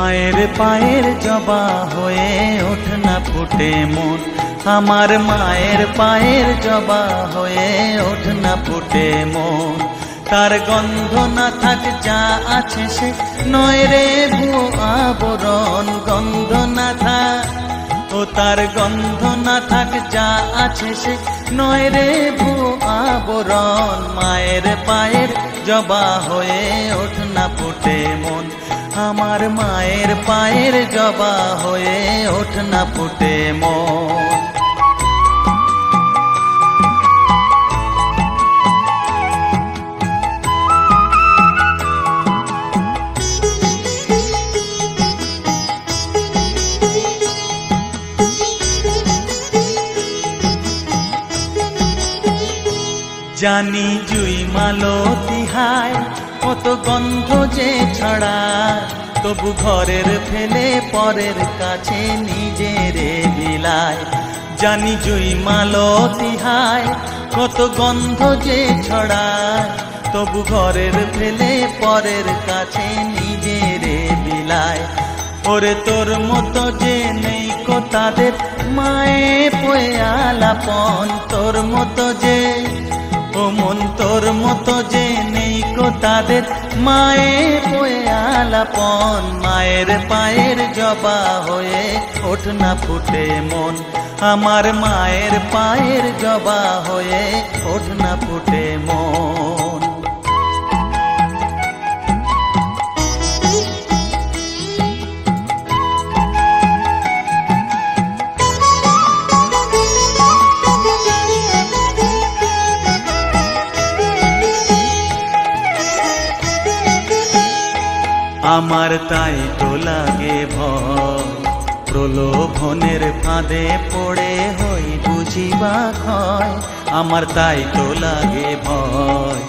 মায়ের পায়ের জবা হয়ে ওঠ না ফুটে মন, আমার মায়ের পায়ের জবা হয়ে ওঠ না ফুটে মন। তার গন্ধ না থাক যা আছে সে নয় রে ভুয়ো আবরণ, গন্ধ না থাক ও তার গন্ধ না থাক যা আছে সে নয় রে ভুয়ো আবরণ। মায়ের পায়ের জবা হয়ে ওঠ না ফুটে মন, আমার মায়ের পায়ের জবা হয়ে ওঠ না ফুটে মন। জানি জুই মালতী হায় কত গন্ধ যে ছড়ায়, তবু ঘরের ফেলে পরের কাছে নিজেরে বিলায়। জানি জুই মালতী হায় কত গন্ধ যে ছড়ায়, তবু ঘরের ফেলে পরের কাছে নিজেরে বিলায়। ওরে তোর মতো যে নেই কো তাদের মায়ে পয়ে আলাপন, তোর মতো যে ও মন তোর মতো যে নেই কো তাদের মায়ে পয়ে আলাপন। মায়ের পায়ের জবা হয়ে ওঠ না ফুটে মন, আমার মায়ের পায়ের জবা হয়ে ওঠ না ফুটে মন। আমার তাই তো লাগে ভয়, প্রলোভনের ফাঁদে পড়ে হই বুঝিবা ক্ষয়। আমার তাই তো লাগে ভয়,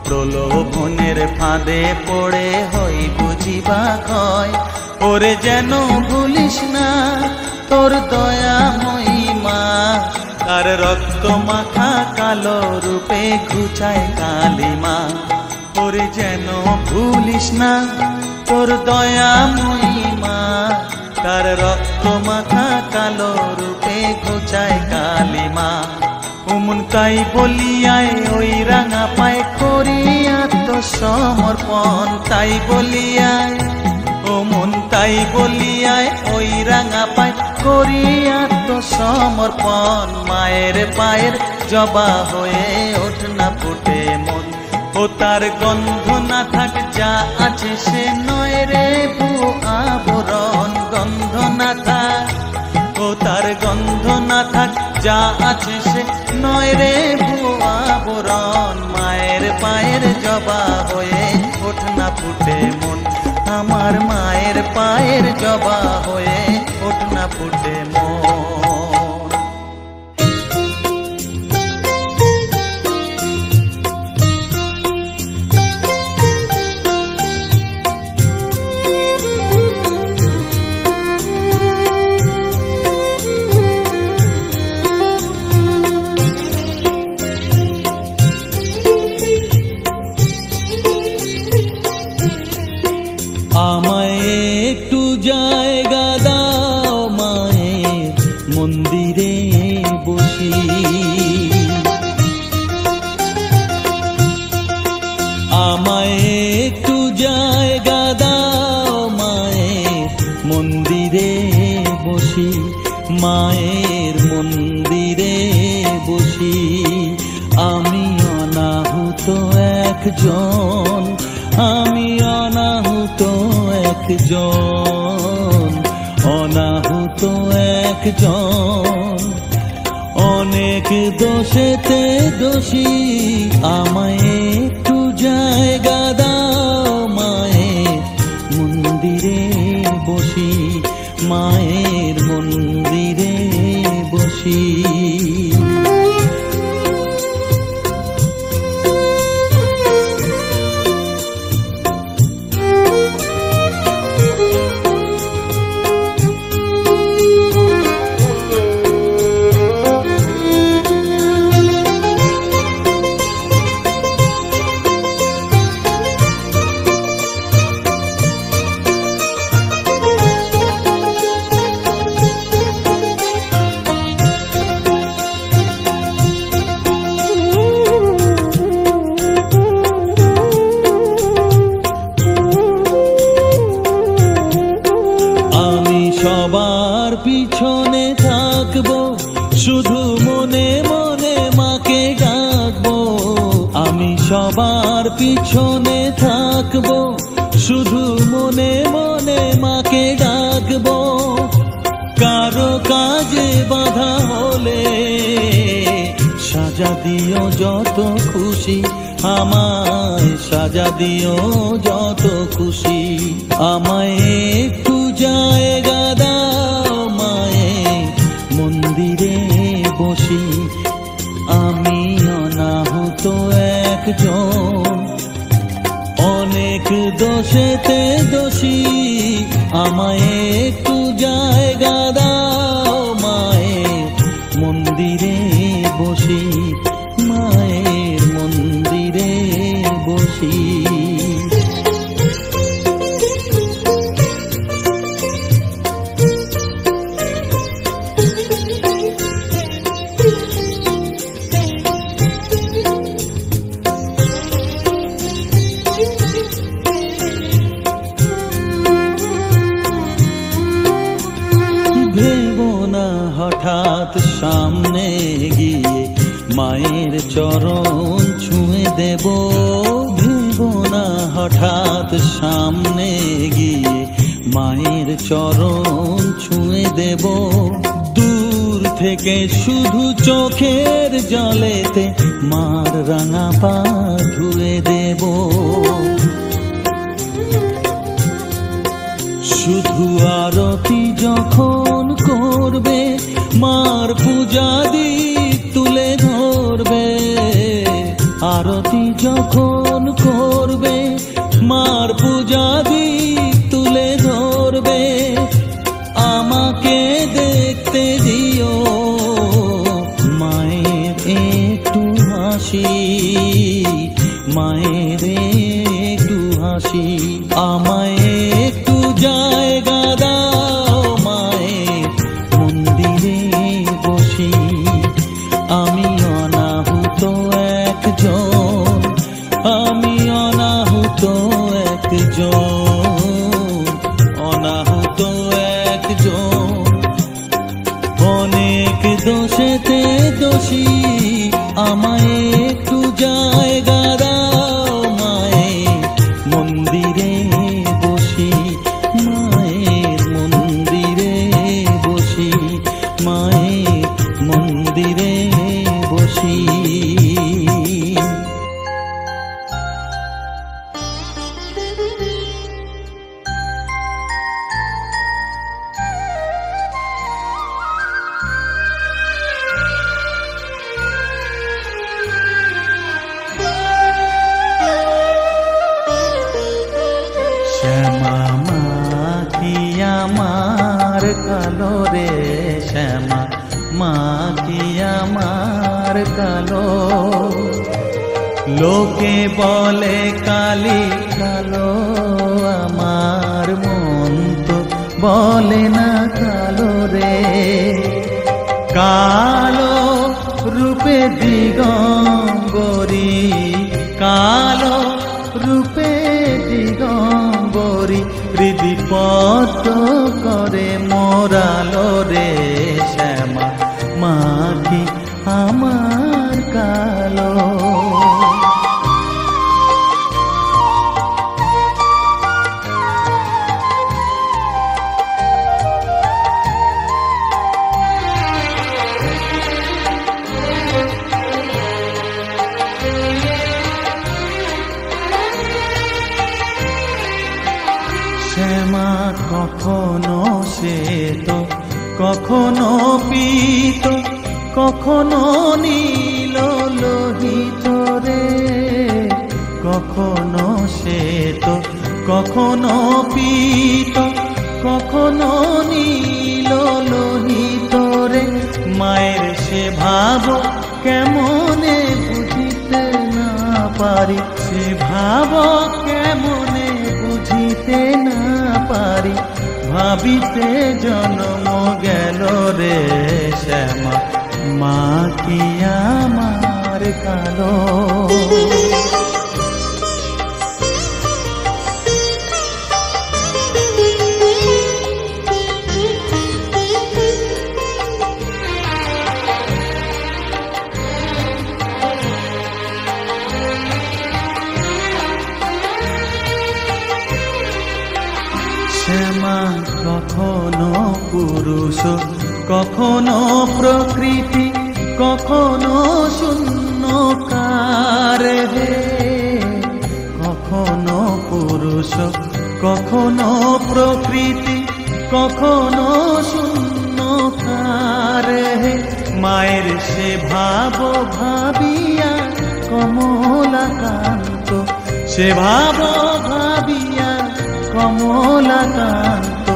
প্রলোভনের ফাঁদে পড়ে হই বুঝিবা ক্ষয়। ওরে যেন ভুলিস না তোর দয়া মহিমা, তার রক্ত মাখা কালো রূপে ঘুচায় কালিমা। ওরে যেন ভুলিস না তোর দয়া মহিমা, তার রক্ত মাখা কালো রূপে ঘুচায় কালিমা। ওমন তাই বলিয়ায় ওই রাঙা পায় করি আত্মসমর্পণ, তাই বলিয়ায় ওমন তাই বলিয়ায় ওই রাঙা পায় করি আত্মসমর্পণ। মায়ের পায়ের জবা হয়ে ওঠ না ফুটে মন, ও তার গন্ধ না থাক যা আছে সে নয় রে ভুয়ো আবরণ, গন্ধ না থাক ও তার গন্ধ না থাক যা আছে সে নয় রে ভুয়ো আবরণ। মায়ের পায়ের জবা হয়ে ওঠ না ফুটে মন, আমার মায়ের পায়ের জবা হয়ে ওঠ না ফুটে মন। আমায় একটু জায়গা দাও মায়ের মন্দিরে বসি, আমায় একটু জায়গা দাও মায়ের মন্দিরে বসি, মায়ের মন্দিরে বসি। আমি অনাহুত একজন, আমি অনাহুত একজন, অনাহুত একজন। অনেক দোষেতে দোষী, আমায় একটু জায়গা দাও মায়ের মন্দিরে বসি, মায়ের মন্দিরে বসি। পিছনে থাকবো, শুধু মনে মনে মাকে ডাকবো। কারো কাজে বাধা হলে সাজা দিও যত খুশি, আমায় সাজা দিও যত খুশি। আমায় একটু জায়গা দাও মায়ের মন্দিরে বসি, আমি অনাহুত একজন, অনেক দোষেতে দোষী। আমায় একটু জায়গা দাও মায়ের মন্দিরে বসি, মায়ের মন্দিরে বসি। ভেবো না হঠাৎ সামনে গিয়ে মায়ের চরণ ছুঁয়ে দেব, ভেবো না হঠাৎ সামনে গিয়ে মায়ের চরণ ছুঁয়ে দেব। দূর থেকে শুধু চোখের জলেতে মার রাঙা পা ধুয়ে দেব। শুধু আরতি যখন করবে মার পূজা দীপ তুলে ধরবে, আরতি যখন করবে মার পূজা দীপ তুলে ধরবে। আমাকে দেখতে দিও মায়ের একটু হাসি, মায়ের একটু হাসি। আমায় একটু জায়গা দাও মায়ের মন্দিরে বসি, আমি অনাহুত একজন, আমি অনাহুত একজন, অনাহুত একজন, অনেক দোষেতে দোষী। আমায় একটু জায়গা দাও মায়ের মন্দিরে বসি, মায়ের মন্দিরে বসি, মায়ের মন্দিরে বসি। শ্যামা মা কি আমার কালো রে, শ্যামা মা কি আমার কালো। লোকে বলে কালি কালো, আমার মন তো বলে না কালো রে। কালো রূপে দিগম্বরী, কালো রূপে দিগম্বরী, হৃদিপদ্ম করে মোরালো রে। শ্যামা মা কি আমার কালো। শ্যামা কখনো শ্বেত, কখনো পীত, কখনো নীল লোহিত রে। কখনো শ্বেত, কখনো পীত, কখনো নীল লোহিত রে। মায়ের সে ভাব কেমনে বুঝিতে না পারি, সে ভাব কেমনে বুঝিতে না পারি। ভাবিতে জন্ম গেল রে শ্যামা মা কি আমার কালো। শ্যামা কখনো পুরুষ, কখনো প্রকৃতি, কখনো শূন্যকার হে। কখনো পুরুষ, কখনো প্রকৃতি, কখনো শূন্যকার হে। মায়ের সে ভাব ভাবিয়া কমলাকান্ত, সে ভাব ভাবিয়া কমলাকান্ত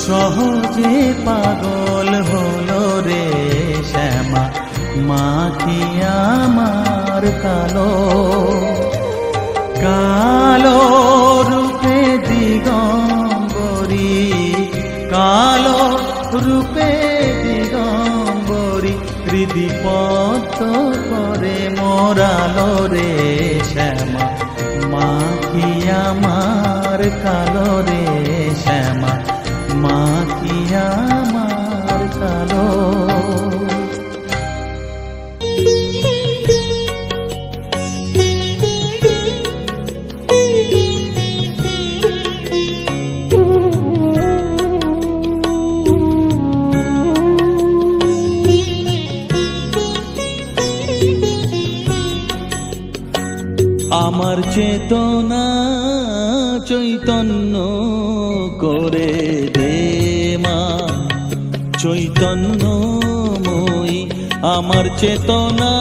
সহজে পাগল হলো রে শ্যামা। মা কি আমার কালো, কালো রূপে দিগম্বরী, কালো রূপে দিগম্বরী হৃদি পদ্ম করে মোরালো রে শ্যামা। মা কি আমার কালো রে শ্যামা, মা কি আমার কালো। আমার চেতনা চৈতন্য করে দে মা, চৈতন্যময়ী। আমার চেতনা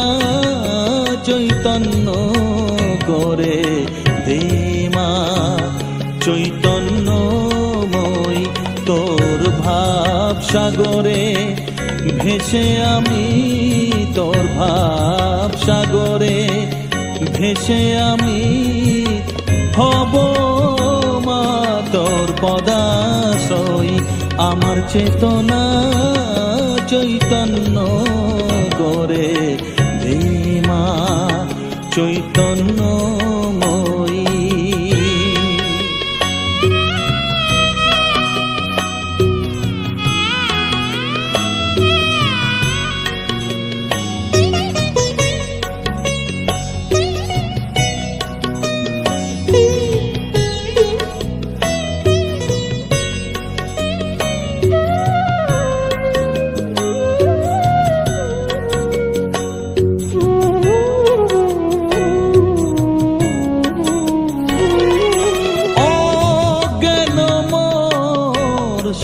চৈতন্য করে দে মা, চৈতন্যময়ী। তোর ভাব সাগরে ভেসে আমি, তোর ভাব সাগরে ভেসে আমি হব মা তোর পদাশ্রয়ী। আমার চেতনা চৈতন্য করে দে মা, চৈতন্যময়ী।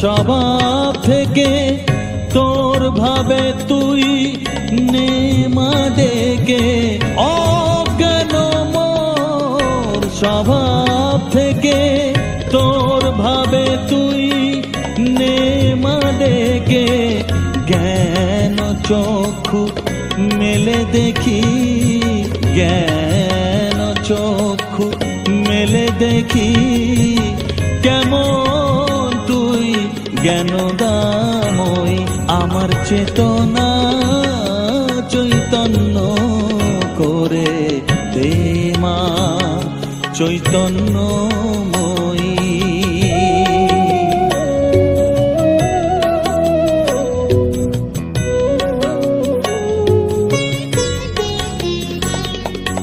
স্বভাব থেকে তোর ভাবে তুই নে মা ডেকে, অজ্ঞান মোর স্বভাব থেকে তোর ভাবে তুই নে মা ডেকে। জ্ঞান চক্ষু মেলে দেখি, জ্ঞান চক্ষু মেলে দেখি কেমন তুই জ্ঞানদাময়ী। আমার চেতনা চৈতন্য করে দে মা, চৈতন্যময়ী।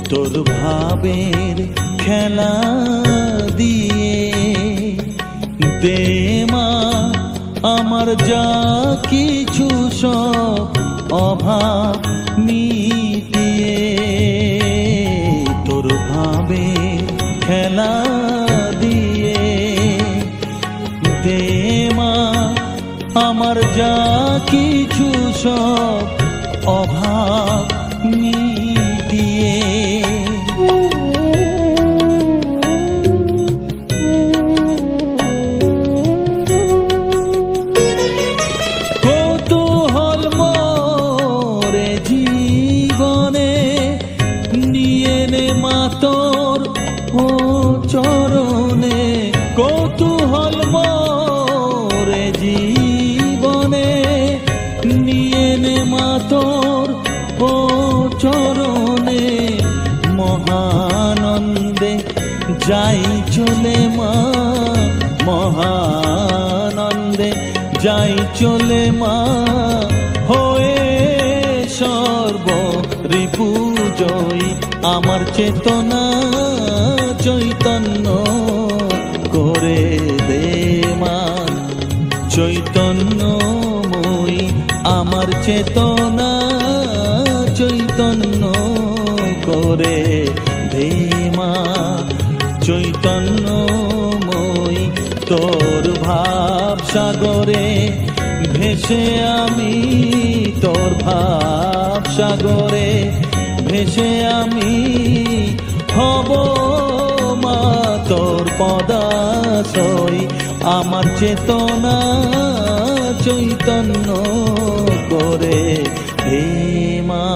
তোর ভাবের খেলা দিয়ে দে মা আমার যা কিছু সব অভাব মিটিয়ে। তোর ভাবের খেলা দিয়ে দে মা আমার যা কিছু সব অভাব মিটিয়ে। কৌতূহল মোরে জীবনে নিয়ে নে মা তোর ও চরণে। কৌতূহল মোরে জীবনে নিয়ে নে মা তোর ও চরণে। মহানন্দে যাই চলে মা, মহানন্দে যাই চলে মা হয়ে সর্ব রিপু জয়ী। আমার চেতনা চৈতন্য করে দে মা, চেতনা চৈতন্য করে দে মা, চৈতন্যময়ী তোর ভাব সাগরে ভেসে আমি, তোর ভাব সাগরে ভেসে আমি হব মা তোর পদাশ্রয়। আমার চেতনা চৈতন্য করে হে মা,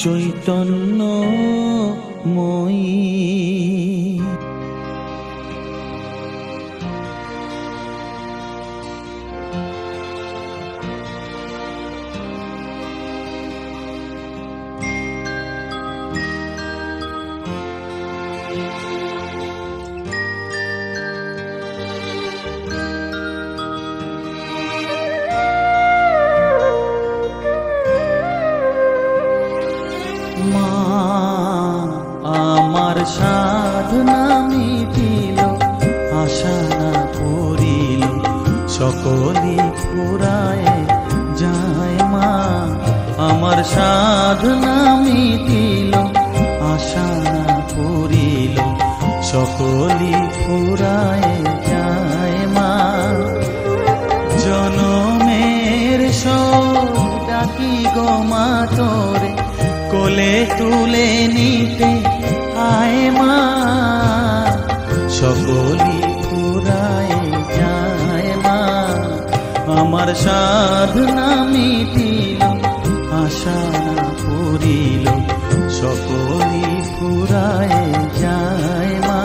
চৈতন্যময়ী। আমার সাধনা মিটিল, আশা না করিল, সকলি ফুরায় যায় মা। আমার সাধনা মিটিল, আশা না করিল, সকলি ফুরায় যায় মা। জনমের শোক ডাকি গো মা তোরে, কোলে তুলে নিতে আয় মা। সকলি ফুরায় যায় মা। আমার সাধনা মিটিল, আশা না করিল, সকলি ফুরায় যায় মা।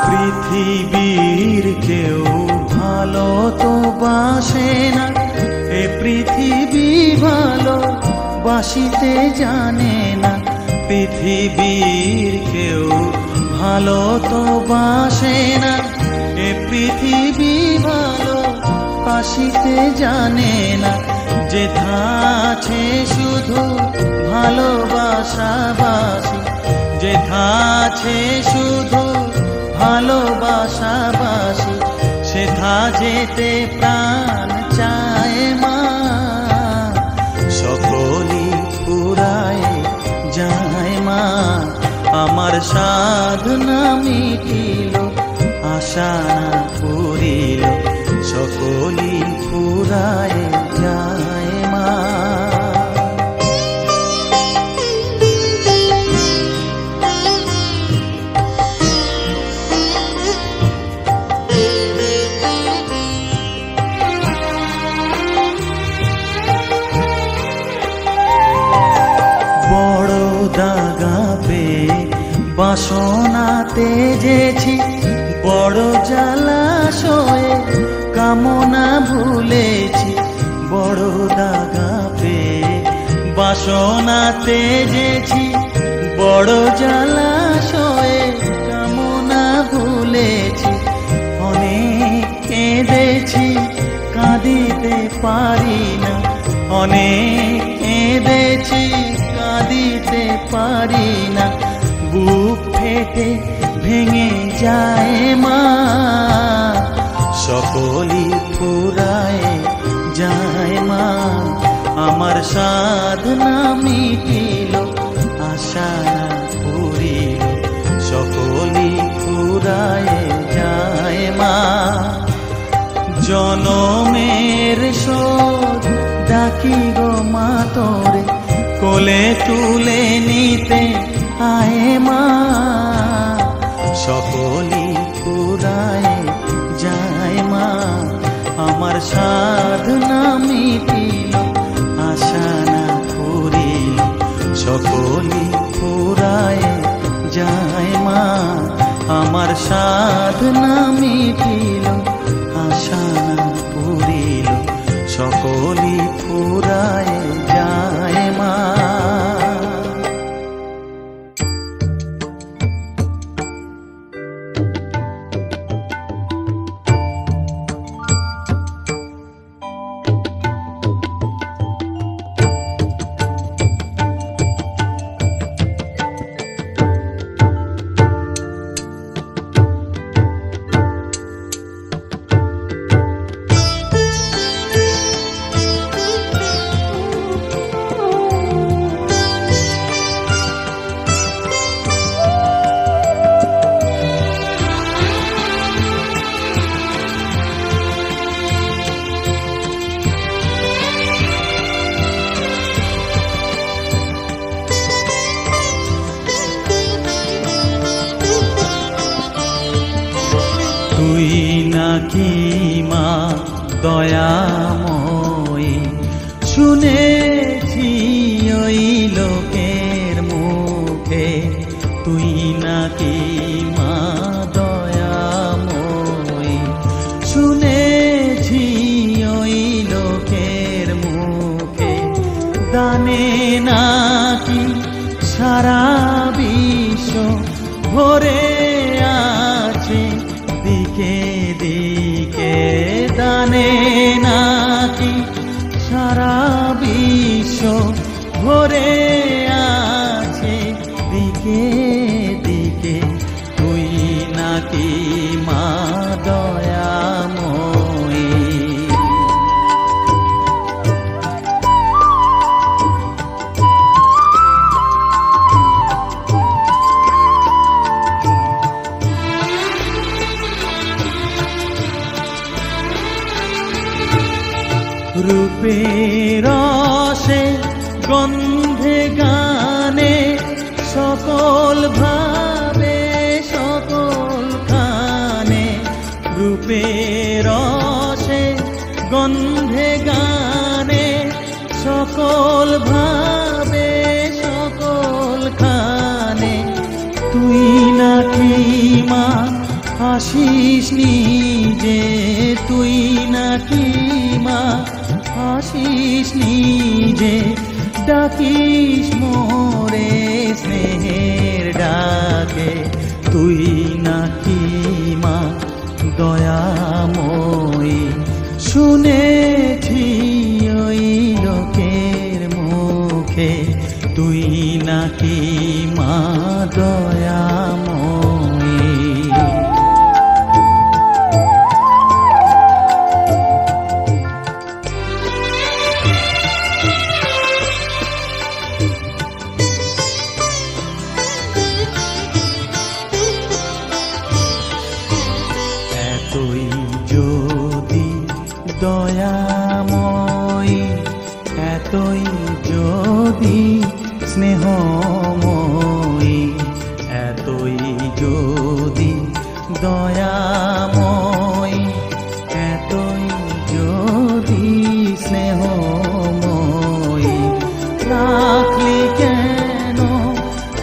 পৃথিবীর কেউ ভালো তো বাসে না, এ পৃথিবী ভালো বাসিতে জানে না। পৃথিবীর কেউ ভালো তো বাসে না, এ পৃথিবী ভালো বাসিতে জানে না। যেথা আছে শুধু ভালোবাসাবাসি, যেথা আছে শুধু ভালোবাসাবাসি, সেথা যেতে প্রাণ চায় মা। সকলি ফুরায় যায় মা। আমার সাধনা মিটিল, আশা না করিল, সকলি ফুরায় যায় মা। দাগা পেয়ে বাসনা তেজেছি, বড় জলাশয়ে কামনা ভুলেছি। বড় দাগা পেয়ে বাসনা তেজেছি, বড় জলাশয়ে কামনা ভুলেছি। অনেক কেঁদেছি, কাঁদিতে পারি না, অনেক কেঁদেছি, কাঁদিতে পারি না। বুক ফেটে ভেঙে যায় মা। সকলি ফুরায় যায় মা। আমার সাধনা মিটিল, আশা না করিল, সকলি ফুরায় যায় মা। জনমের শোধ ডাকি গো মা তোরে, কোলে তুলে নিতে আয় মা। সকলি ফুরায় যায় মা। আমার সাধনা মিটিল, আশা না করিল, সকলি ফুরায় যায় মা। আমার সাধনা মিটিল, আশা না করিল, সকলি ফুরায় যায় মা। নাকি মা দয়াময়ী, শুনেছি ওই লোকের মুখে তুই নাকি মা দয়াময়ী, শুনেছি ওই লোকের মুখে দানে নাকি সারা বিশ্ব ভরে আছে দিকে দিকে, দানে নাকি সারা বিশ্ব ভরে আছে দিকে দিকে, তুই নাকি মা দয়াময়ী। রূপের রসে গন্ধে গানে সকল ভাবে সকল খানে, রূপের রসে গন্ধে গানে সকল ভাবে সকল খানে, তুই নাকি মা আসিস নিজে, তুই নাকি মা আসিস নিজে, ডাকিস মোরে স্নেহের ডাকে, তুই নাকি মা দয়াময়ী, শুনেছি ওই লোকের মুখে তুই নাকি মা দয়াময়ী। এতই যদি দয়াময়ী, এতই যদি স্নেহময়ী, এতই যদি দয়াময়ী, এতই যদি স্নেহময়ী, রাখলি কেন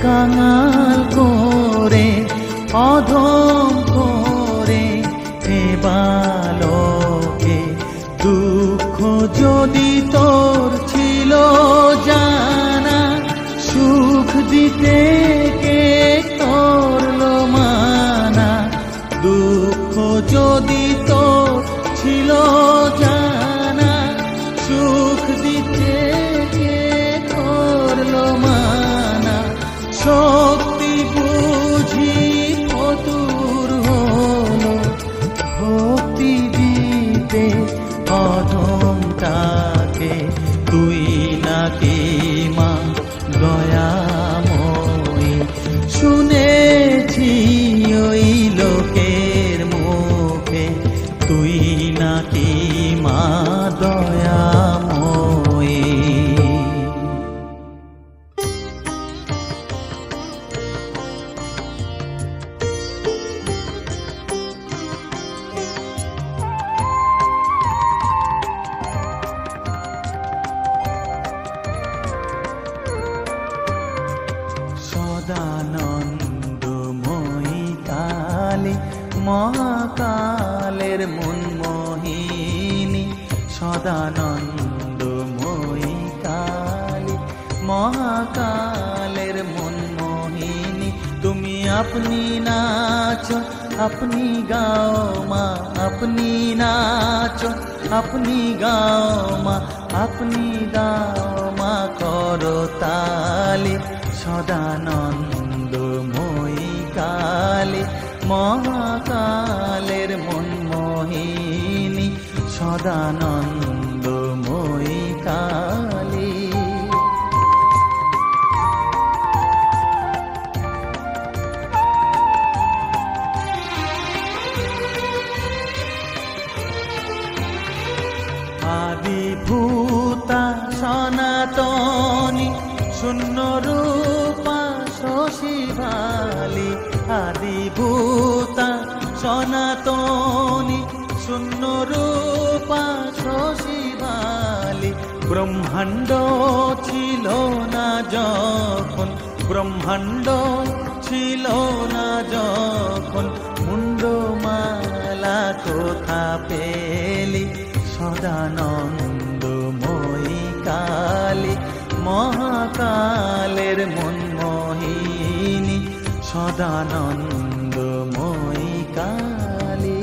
কাঙাল করে অধম করে এ বালকে, দুঃখ যদি তোর ছিল জানা, সুখ দিতে কে করলো মানা, দুঃখ যদি তোর ছিল জানা, সুখ দিতে কে করলো মানা, শক্তি বুঝি ফতুর হলো ভক্তি দিতে অধমটাকে, তুই নাকি মা দয়াময়ী, শুনেছি ওই লোকের মুখে তুই নাকি মা দয়াময়ী। সদানন্দময়ী কালী মহাকালের মনমোহিনী, সদানন্দময়ী কালী মহাকালের মনমোহিনী, তুমি আপনি নাচো আপনি গাও মা, আপনি নাচো আপনি গাও মা, আপনি দাও মা করো তালি, সদানন্দময়ী কালী মহাকালের মনমোহিনী, সদানন্দময়ী কালী। আদিভূতা সনাতনী শূন্য রূপা শশীভালি, আদিভূতা সনাতনী শূন্য রূপা শশী বালি। ব্রহ্মাণ্ড ছিল না যখন, ব্রহ্মাণ্ড ছিল না যখন, মুন্ডমালা কোথা পেলি সদানন্দময়ী কালী। মহাকালের মনমোহিনী সদানন্দময়ী কালী।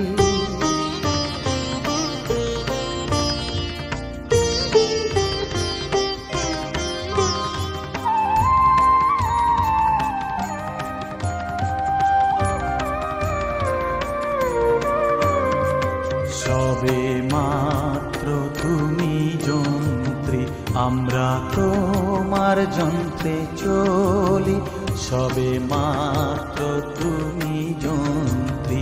সবে মাত্র তুমি যন্ত্রী, আমরা তোমার যন্ত্রে চলি। সবে মাত্র তুমি যন্ত্রী,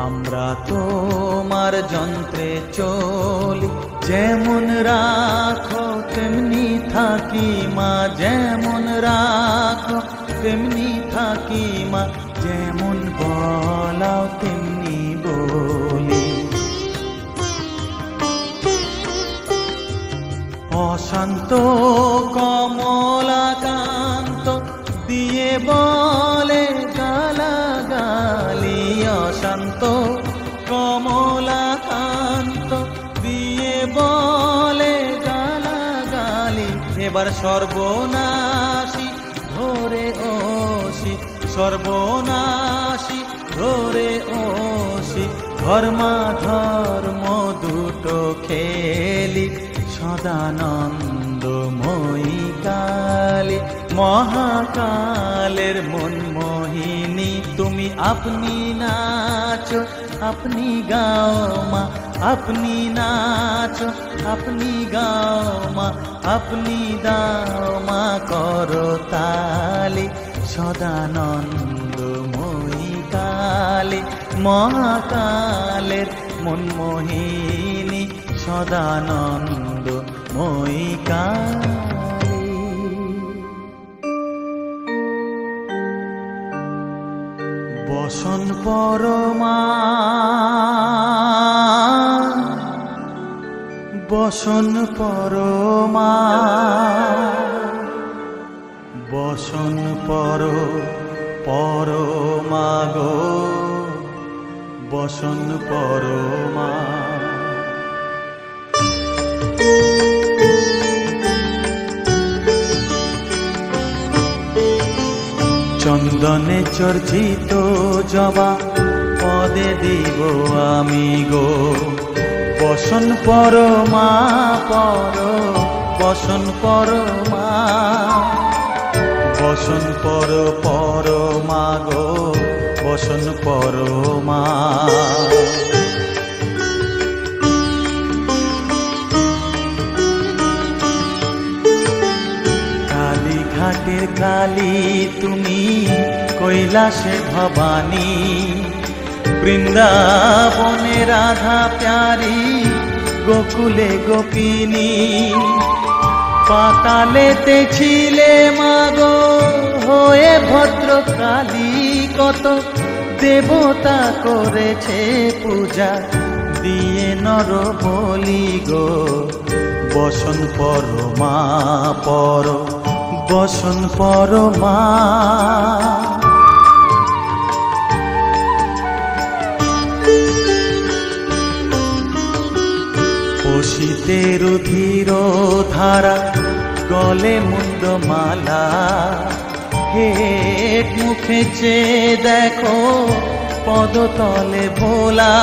আমরা তোমার যন্ত্রে চলি। যেমন রাখো তেমনি থাকি মা, যেমন রাখো তেমনি থাকি মা, যেমন বলাও তেমনি বলি। অশান্ত কমলাকান্ত দিয়ে বলে গালাগালি। অশান্ত কমলাকান্ত দিয়ে বলে গালাগালি। এবার সর্বনাশী ধরে ওসি, সর্বনাশী ধরে ওসি, ধর্মাধর্ম দুটো খেলি সদানন্দময়ী কালী। মহাকালের মনমোহিনী তুমি, আপনি নাচো আপনি গাও মা, আপনি নাচো আপনি গাও মা, আপনি দাও মা করতালি সদানন্দময়ী কালী। মহাকালের মনমোহিনী সদানন্দময়ী কালী। বসন পরমা, বসন পরমা, বসন পরমা গো, বসন পরমা। চন্দনে চর্চিত জবা পদে দিব আমি গো, বসন পরমা পর, বসন পরমা, বসন পরমা গো, বসন পরমা। কালীঘাটের কালী তুমি, কৈলাসে ভবানী, বৃন্দাবনে রাধা প্যারি, গোকুলে গোপিনী। পাতালেতে ছিলে মাগো হয়ে ভদ্রকালী, কত দেবতা করেছে পূজা দিয়ে নর বলি গো, বসন পরমা পর, বসন পরমা। পশিতে রুধির ধারা, গলে মুন্ডমালা, হেট মুখে চেয়ে দেখো পদতলে ভোলা।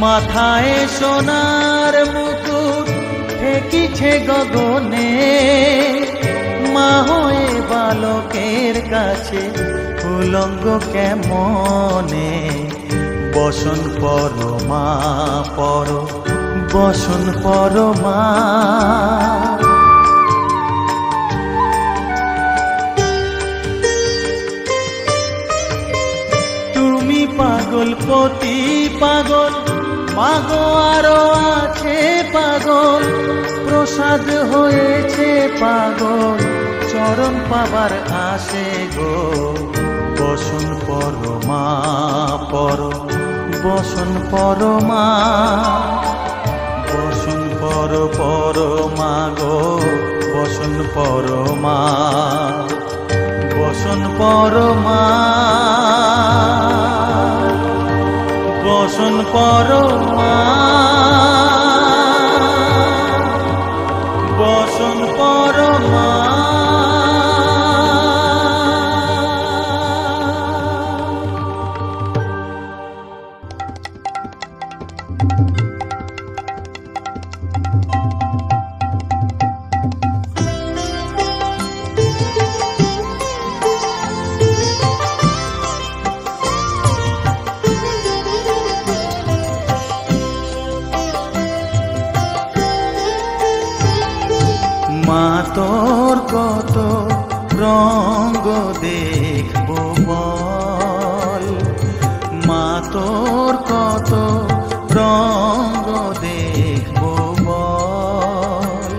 মাথায় সোনার মুকুট ঠেকিছে গগনে, মা হয়ে বালকের কাছে উলঙ্গ কেমনে, বসন পরমা পর, বসন পরমা। তুমি পাগল পতি পাগল, মাগো আরো আছে পাগল, প্রসাদ হয়েছে পাগল, চরণ পাবার আসে গো, বসন পরমা পর, বসন পরমা বসন পরমা গো বসন পরমা বসন পরমা বসন পরমা বসন পরমা মা তোর কত রঙ্গ দেখবো বল মা তোর কত রঙ্গ দেখবো বল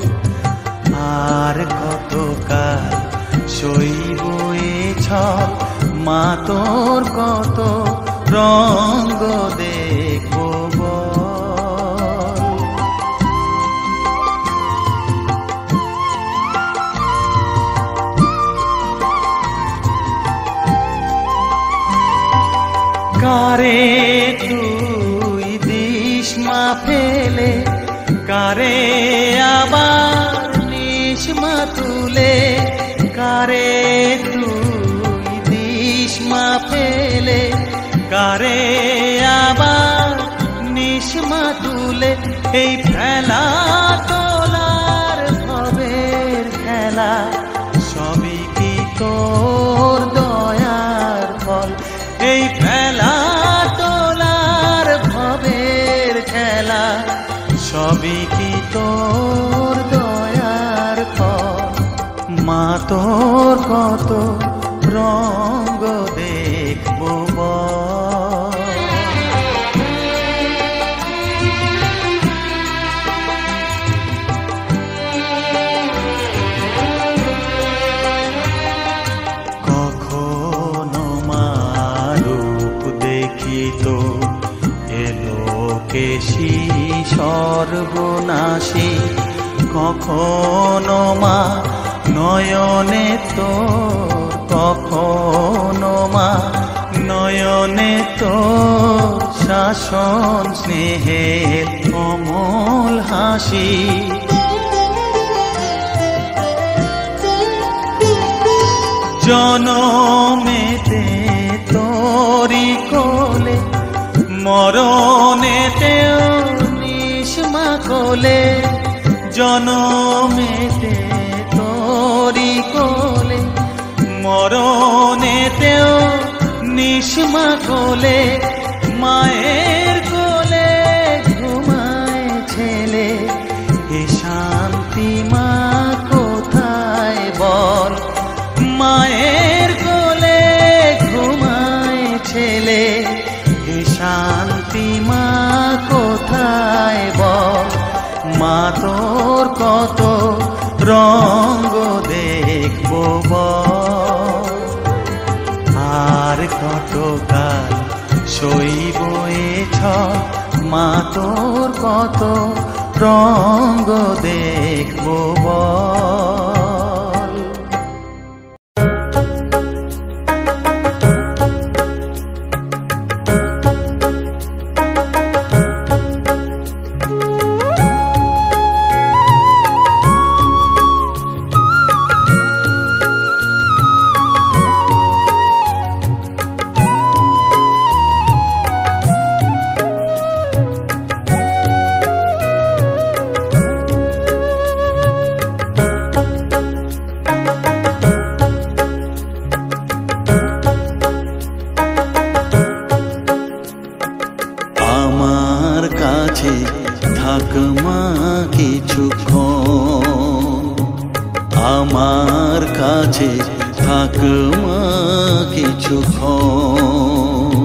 আর কত কাল সইব এ ছল মা তোর কত রঙ্গ দেখবো কারে তুই দিস মা ফেলে কারে আবার নিস মা তুলে কারে তুই দিস মা ফেলে কারে আবার নিস মা তুলে এই ফেলা তোলার ভবের খেলা সবই কি তোর দয়ার ফল এই ফেলা তোলার ভবের খেলা সবই কি তোর দয়ার ফল মা তোর কত রঙ্গ দেখবো কেশি সর্বনাশী কখনো মা নয়নে তোর কখনো মা নয়নে তোর শাসন স্নেহের অমল হাসি জনমেতে তোরি কোলে মরণেতেও নিস মা কোলে জনমেতে তোরি কোলে মরণেতেও নিস মা কোলে মায়ের কোলে ঘুমায় ছেলে এ শান্তি মা কোথায় বল মায়ের কোলে ঘুমায় ছেলে শান্তি মা কোথায় বল মা তোর কত রঙ্গ দেখবো বল আর কত কাল সইব এ ছল মা তোর কত রঙ্গ দেখবো বল থাক মা কিছুক্ষণ আমার কাছে থাক মা কিছুক্ষণ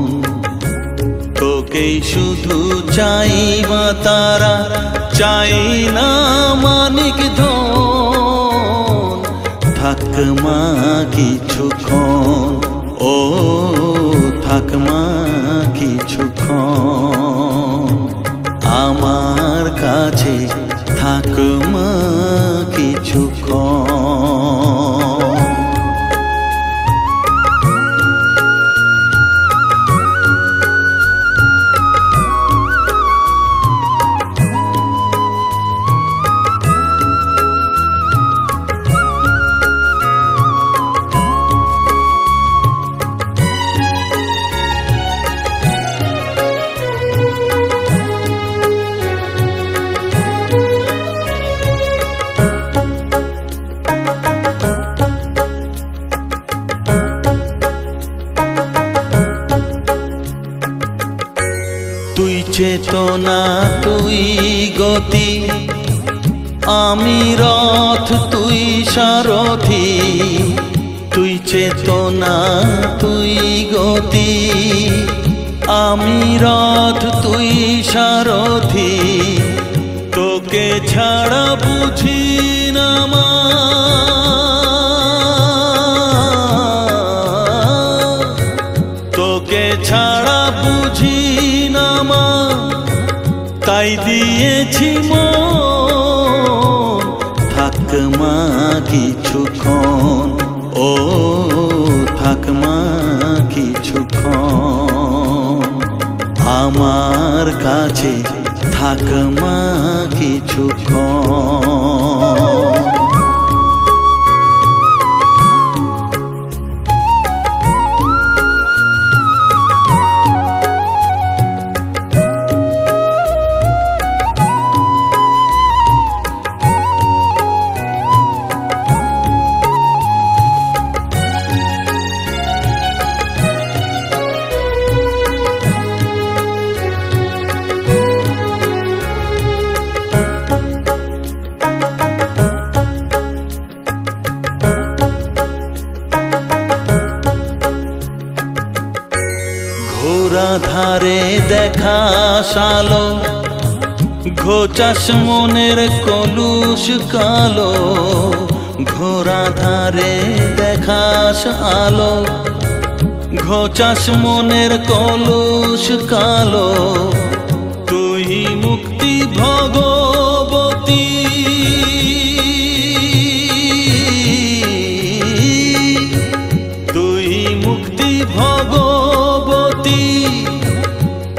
তোকেই শুধু চাই মা তারা চাই না মানিক ধন থাক মা কিছুক্ষণ ও থাক মা কিছুক্ষণ কিছুক্ষণ আমার কাছে থাক মা কিছুক্ষণ। তুই চেতনা তুই গতি আমি রথ তুই সারথি, তুই চেতনা তুই গতি আমি রথ তুই সারথি, তোকে ছাড়া বুঝি না মা তোকে ছাড়া বুঝি না মা, তাই দিয়েছি মন থাক মা কিছুক্ষণ, ও থাক মা কিছুক্ষণ আমার কাছে থাক মা কিছুক্ষণ। ধারে দেখা সালো ঘোচাস মনের কলুষ কালো, ঘোরা ধারে দেখাস আলো ঘোচাস মনের কলুষ কালো, তুই মুক্তি ভগবতী তুই মুক্তি ভগবতী,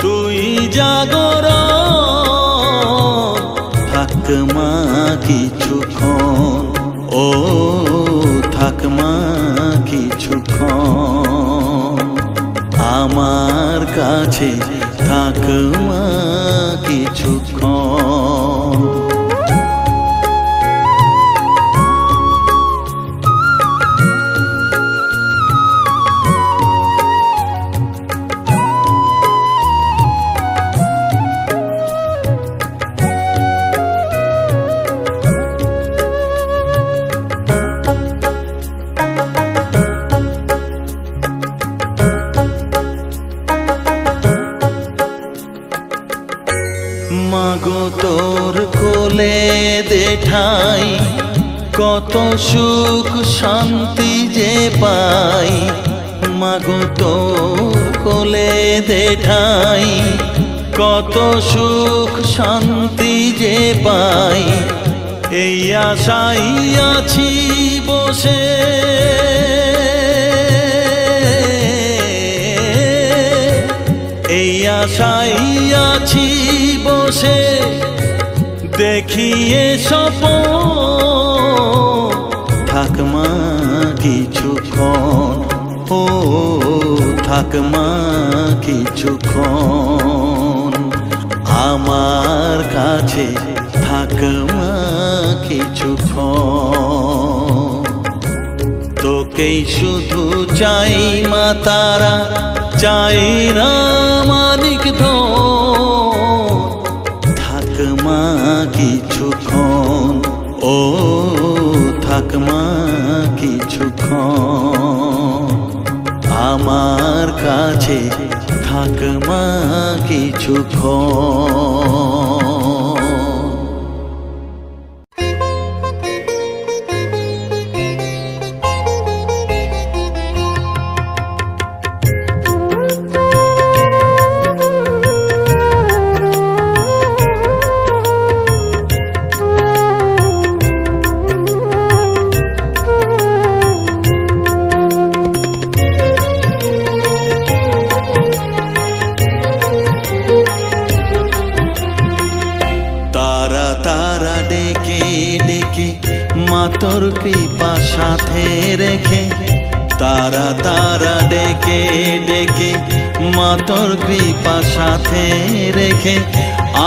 তুই জাগর থাক মা কিছুক্ষণ, ও থাক মা কিছুক্ষণ আমার কাছে থাক মা কিছুক্ষণ। মাগো তোর কোলে দেঠাই কত সুখ শান্তি যে পাই, মাগো তোর কোলে দেঠাই কত সুখ শান্তি যে পাই, এই আশাই আছি বসে এই আশাই আছি বসে, দেখিয়ে স্বপন থাক মা কিছুক্ষণ, ও থাক মা কিছুক্ষণ আমার কাছে থাক মা কিছুক্ষণ। তোকেই শুধু চাই মা তারা, চাই না মানিক ধন, থাক মা কিছুক্ষণ, ও থাক মা কিছুক্ষণ আমার কাছে থাক মা কিছুক্ষণ। তোর কৃপা সাথে রেখে, তারা তারা ডেকে ডেকে মা তোর কৃপা সাথে রেখে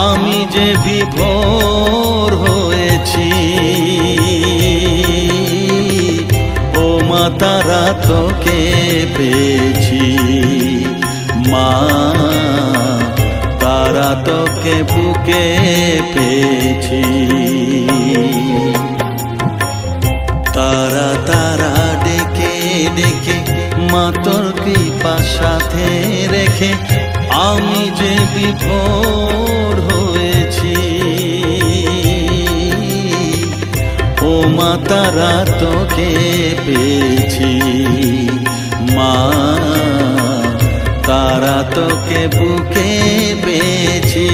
আমি যে বিভোর হয়েছি। ও মা তারা তোকে পেয়েছি, মা তারা তোকে বুকে পেয়েছি। তারা তারা ডেকে ডেকে মা তোর কৃপা সাথে রেখে আমি যে বিভোর হয়েছি। ও মা তারা তোকে পেয়েছি, মা তারা তোকে বুকে পেয়েছি।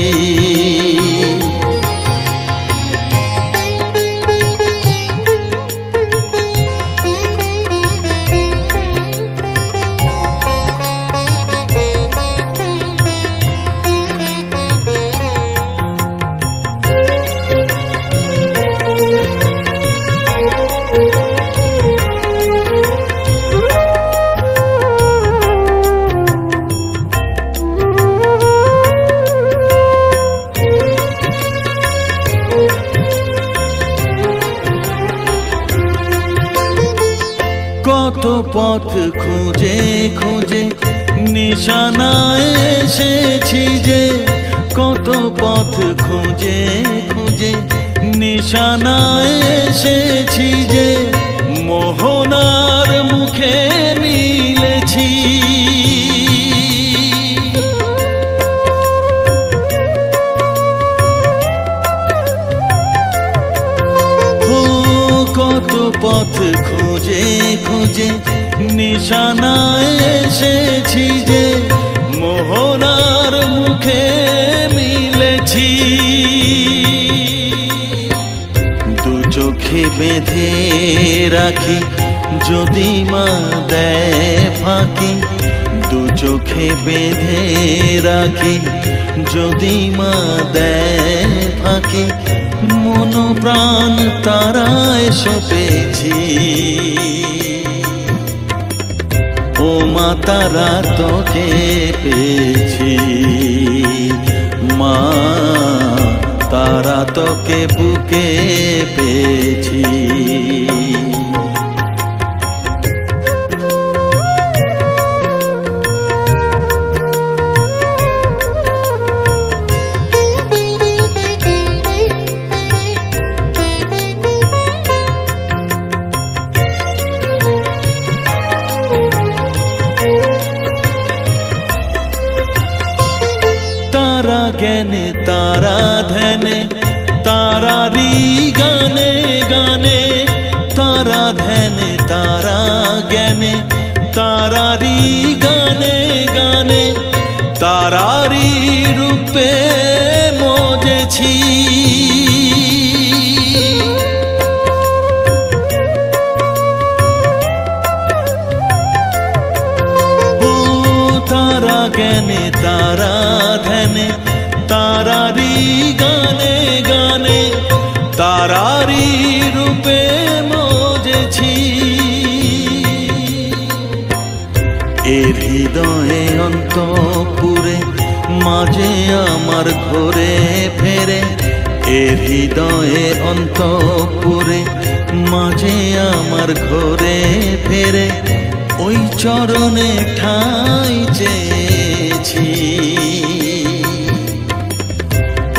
কত পথ খুঁজে খুঁজে নিশানায় এসেছি যে, কত পথ খুঁজে খুঁজে নিশানায় এসেছি যে, মোহনার মুখে মিলেছি। কত পথ খুঁজে খুঁজে নিশানায় এসেছি যে, মোহনার মুখে মিলেছি। দু চোখে বেঁধে রাখি যদি মা দেয় ফাঁকি, দু চোখে বেঁধে রাখি যদি মা দেয় ফাঁকি, মন প্রাণ তারায় সপেছি। ও মা তারা তোকে পেয়েছি, মা তারা তোকে বুকে পেয়েছি। তারা জ্ঞানে তারা ধ্যানে তারারি গানে গানে, তারা ধ্যানে তারা জ্ঞানে তারারি গানে গানে, তারারি রূপে মজেছি। ও তারা জ্ঞানে তারা ধ্যানে তারারি গানে গানে, তারারি রূপে মজেছি। এর হৃদয়ে অন্তপুরে মাঝে আমার ঘরে ফেরে, এর হৃদয়ে অন্তপুরে মাঝে আমার ঘরে ফেরে, ওই চরণে ঠাঁই চেয়েছি।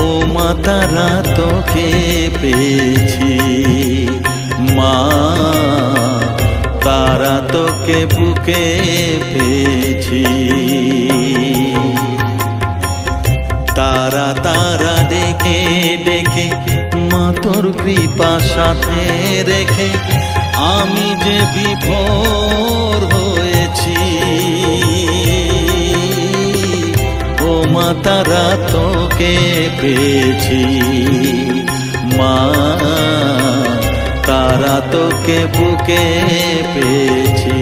ও মা তারা তোকে পেয়েছি, মা তারা তোকে বুকে পেয়েছি। তারা তারা ডেকে ডেকে মা তোর কৃপা সাথে রেখে আমি যে বিভোর হয়েছি। ও মা তারা তোকে পেয়েছি, মা তারা তোকে বুকে পেয়েছি।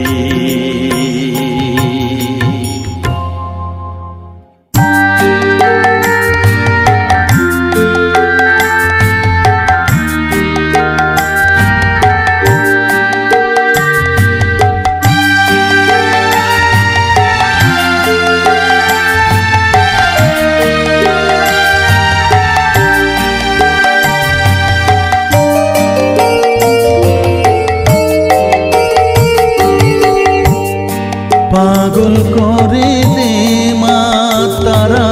পাগল করে দে মা তারা,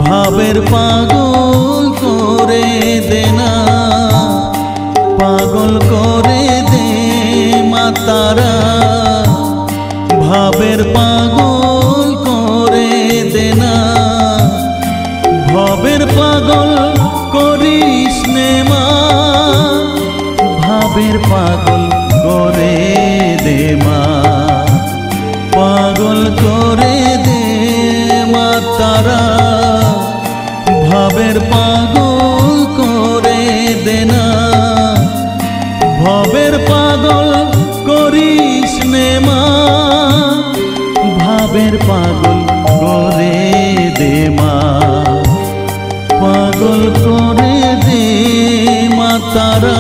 ভাবের পাগল করে দে না, পাগল করে দে মা তারা, ভাবের পাগল করে দে না, ভাবের পাগল করিস নে মা, ভাবের পাগল করে দে মা, পাগল করে দে মা তারা, ভাবের পাগল করে দে না, ভাবের পাগল করিস নে মা, ভাবের পাগল করে দে মা, পাগল করে দে মা তারা,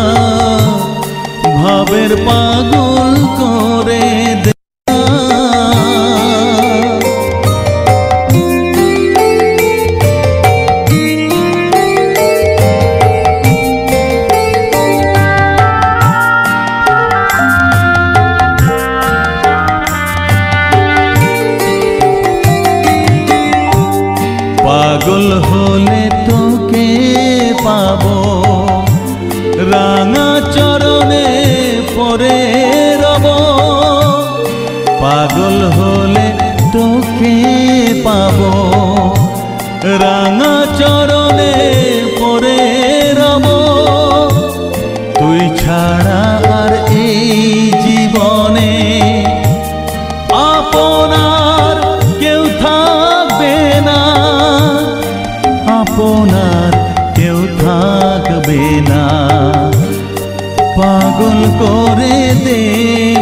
ভাবের পাগল করে দে। পাগল হলে তোকে পাবো রাঙা চরণে পরে রব, পাগল হলে তোকে পাবো রাঙা চরণে পরে রব, তুই ছাড়া আর এই জীবনে আপনার কেউ থাকবে না, আপনার কেউ থাকবে না, পাগল করে দে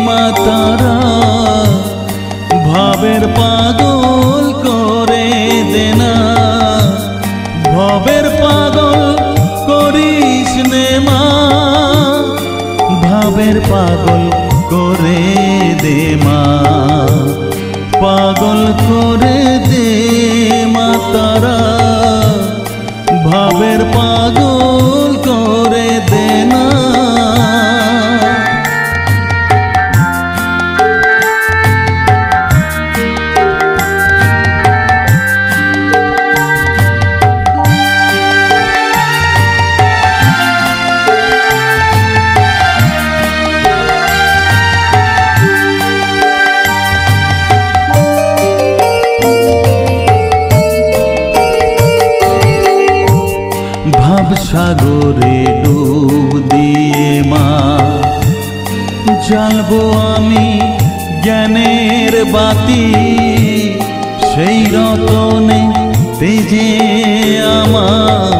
মা তারা, ভাবের পাগল করে দে না, ভাবের পাগল করিস নে মা, ভাবের পাগল করে দে মা, পাগল করে দে মা তারা, ভাবের পাগল করে দে না। সাগরে ডুব দিয়ে মা জ্বালবো আমি জ্ঞানের বাতি, সেই রতনে তেজে আমার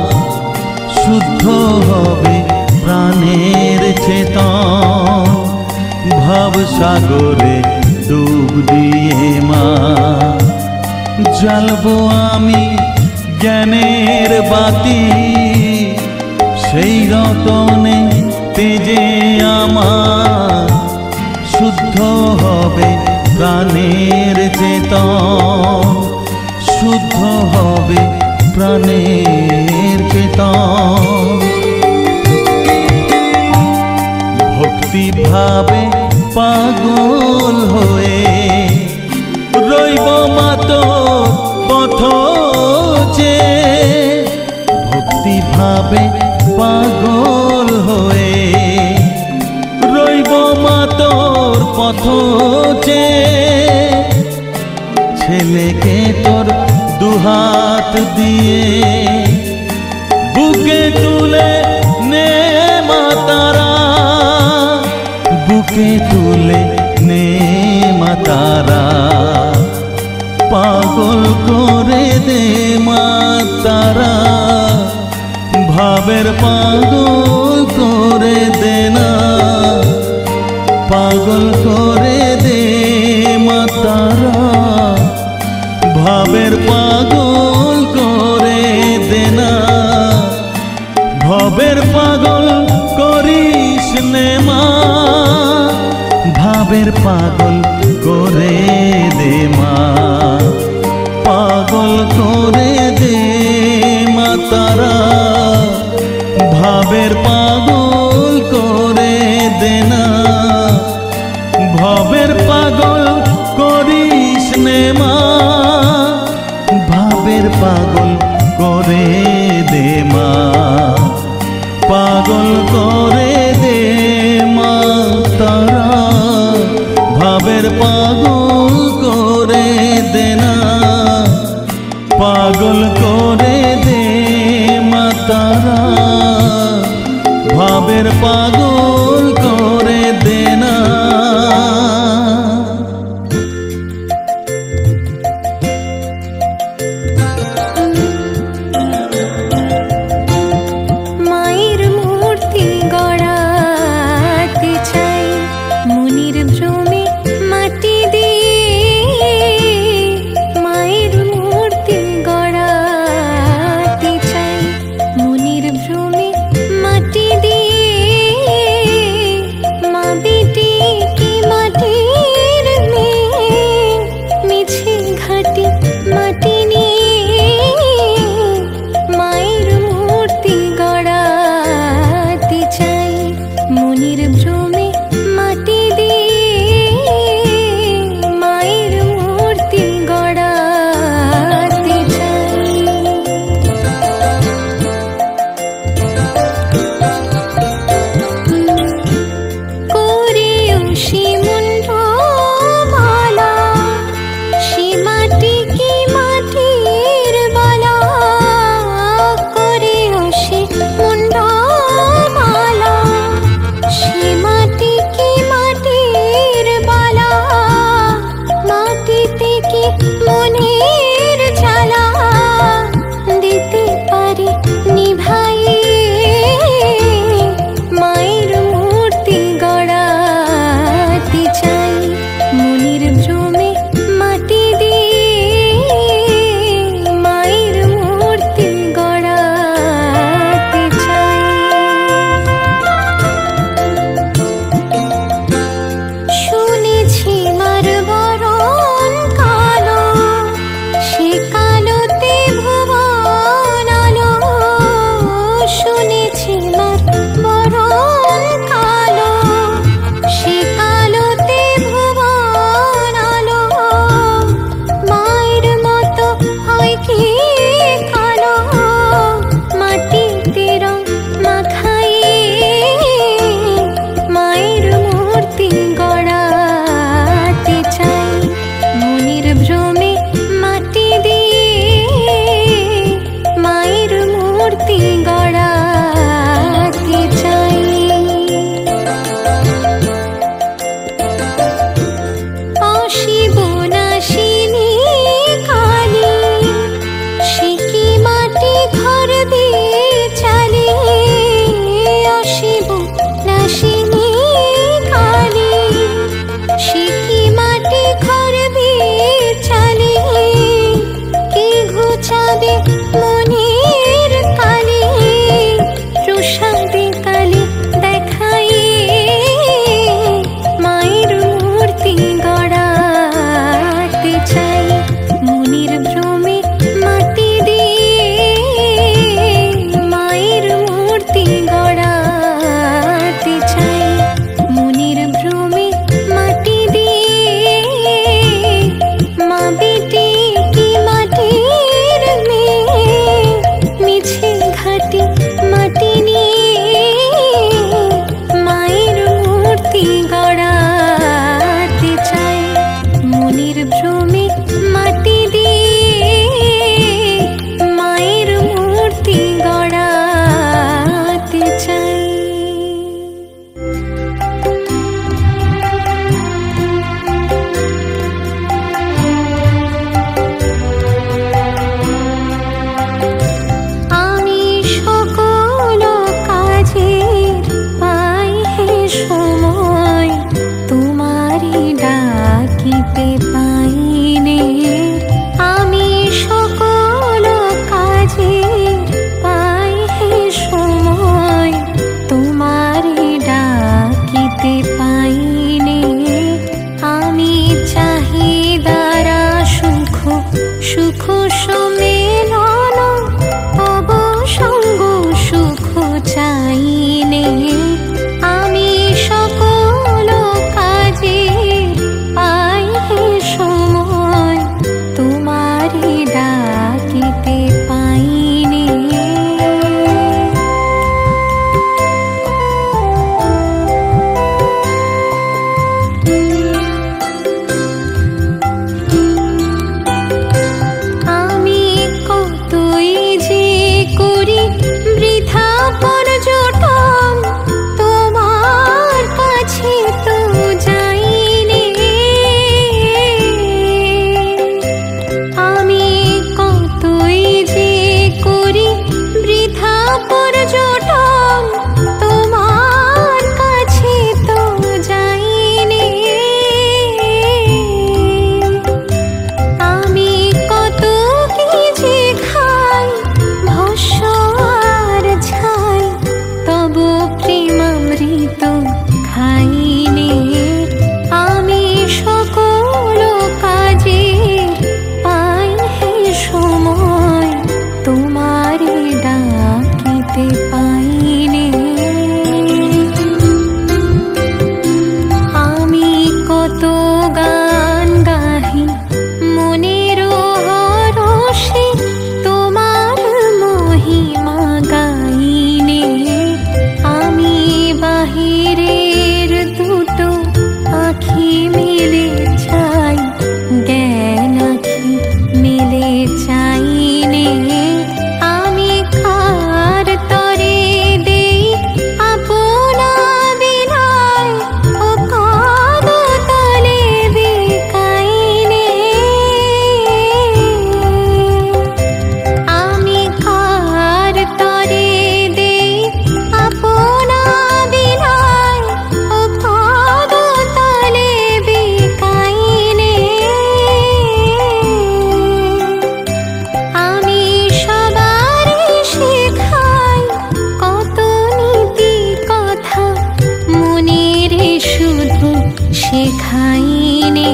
শুদ্ধ হবে প্রাণের চেতন, ভাব সাগরে ডুব দিয়ে মা জ্বালবো আমি জ্ঞানের বাতি, সেই রতনে তেজে আমার শুদ্ধ হবে প্রাণের চেতন, শুদ্ধ হবে প্রাণের চেতন, ভক্তি ভাবে পাগল হয়ে রইব মাত পথ চেয়ে, ভক্তি ভাবে পাগল হয়ে রইব মা তোর পথ চেয়ে, ছেলেকে তোর দুহাত দিয়ে বুকে তুলে নে মা তারা, বুকে তুলে নে মা তারা, পাগল করে দে মা তারা, ভাবের পাগল করে দে না, পাগল করে দে মা তারা, ভাবের পাগল করে দে না, ভাবের পাগল করিস নে মা, ভাবের পাগল করে দে মা, পাগল করে দে মা তারা, ভাবের পাগল করে দে না, ভাবের পাগল করে দে মা, ভাবের পাগল করে দে মা, পাগল করে দে মা তারা, ভাবের পাগল করে দে না, পাগল করে দে মা তারা, ভাবের পাগল করে দে না। মায়ের মূর্তি গড়াতে চাই মনির ভ্রমে মাটি দিয়ে, মায়ের মূর্তি গড়াতে চাই মনির ভ্রমে মাটি দিয়ে, মা বেটি কি মাটির মেয়ে, মিছে ঘাটি মাটি নিয়ে, মায়ের মূর্তি গড়াতে চাই মনির ভ্রমে মাটি দিয়ে, মায়ের মূর্তি গড়াতে চাই। করেও সীমুণ্ড মালা, সে মাটি কি মাটির বালা, করেও সীমুণ্ড মালা, সে মাটি কি মাটির বালা, মাটিতে কি মনের জ্বালা, দিতে পারি নিভাইয়ে, মায়ের মূর্তি গড়াতে চাই মনির ভ্রমে মাটি দিয়ে, মায়ের মূর্তি গড়াতে চাই। শুনেছি মার বরণ কালো, সে কালোতে ভুবন আলো, শুনেছি মার বরণ কালো, সে কালোতে ভুবন আলো, মায়ের মতো হয় কি কালো, মাটিতে রং মাখাইয়ে, মায়ের মূর্তি গড়াতে চাই মনির ভ্রমে মাটি দিয়ে, মায়ের মূর্তি গড়াতে চাই। অশিব নাশিনী কালী, সে কি মাটি ঘর দিয়ে চালি, অশিব নাশিনী কালী, সে কি মাটি ঘর দিয়ে চালি, কে ঘুচাবে মনের কালি, প্রসাদে কালি দেখাইয়ে, মায়ের মূর্তি গড়াতে চাই মনির ভ্রমে মাটি দিয়ে, মায়ের মূর্তি গড়াতে চাই মনির ভ্রমে মাটি দিয়ে, মা বেটি কি মাটির মেয়ে, মিছে ঘাটি মাটি নিয়ে, মায়ের মূর্তি গড়াতে চাই মনির ভ্রমে মাটি দিয়ে, মায়ের মূর্তি গড়াতে চাই। আমি সকল কাজের পাই হে সময়, তোমারই ডাকিতে পাইনে, আমি সকল কাজের পাই হে সময়, তোমারই ডাকিতে পাইনে, আমি চাহিদারা সুখ সুখ সমেলন, অবসঙ্গ সুখ চাইনে, আমি সকল কাজে পাই হে সময়, শেখাইনে